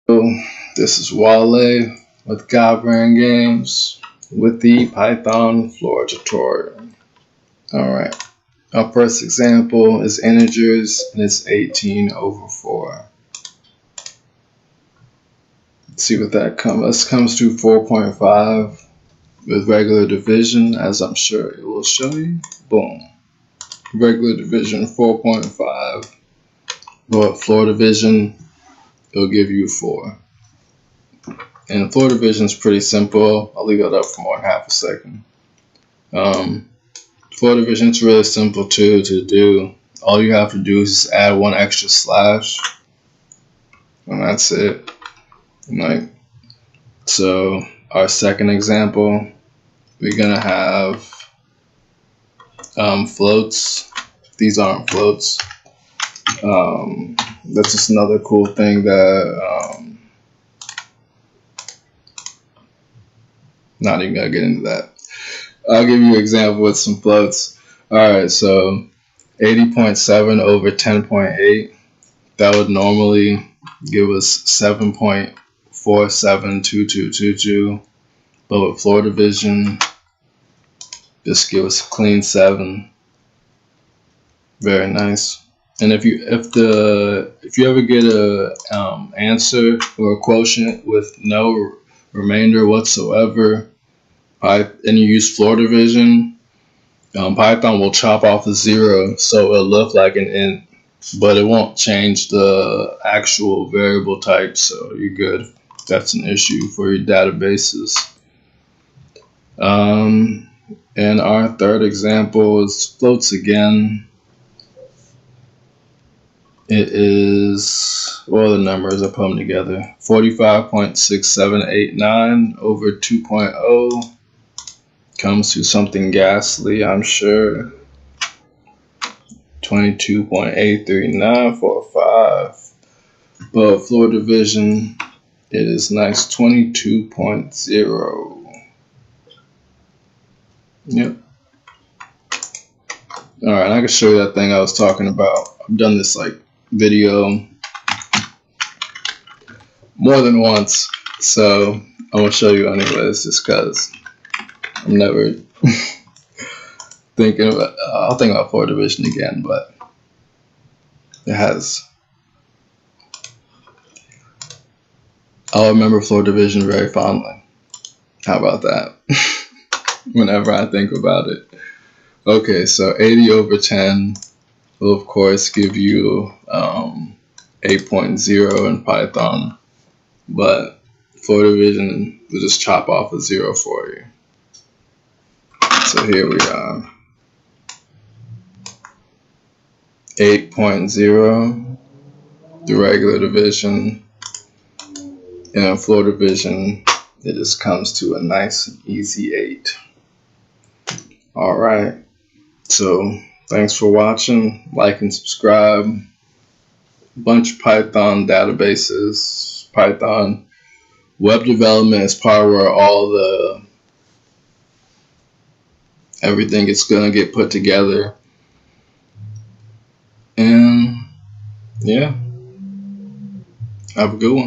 So this is Wale with Godbrand Games with the Python floor tutorial. Alright, our first example is integers and it's 18 over 4. Let's see what that comes. This comes to 4.5 with regular division, as I'm sure it will show you. Boom. Regular division 4.5. But floor division, it'll give you 4. And floor division is pretty simple. I'll leave that up for more than half a second. Floor division is really simple too to do. All you have to do is just add one extra slash, and that's it. So our second example, we're gonna have floats. These aren't floats. That's just another cool thing that not even gonna get into that. I'll give you an example with some floats. Alright, so 80.7 over 10.8, that would normally give us 7.472222, but with floor division, just give us a clean 7. Very nice. And if you ever get a answer or a quotient with no remainder whatsoever, and you use floor division, Python will chop off a 0, so it'll look like an int, but it won't change the actual variable type, so you're good. That's an issue for your databases. And our third example is floats again. It is, well, the numbers are put them together. 45.6789 over 2.0 comes to something ghastly, I'm sure. 22.83945. But floor division, it is nice. 22.0. Yep. Alright, I can show you that thing I was talking about. I've done this video more than once, so I'm gonna show you anyways, just cause I'm never thinking about. I'll think about floor division again, but I'll remember floor division very fondly. How about that? Whenever I think about it. Okay, so 80 over 10 will of course give you 8.0 in Python, but floor division will just chop off a 0 for you. So here we are. 8.0, the regular division, and floor division, it just comes to a nice and easy 8. Alright, so thanks for watching. Like and subscribe. Bunch of Python databases. Python web development is part where all everything is gonna get put together. And yeah, have a good one.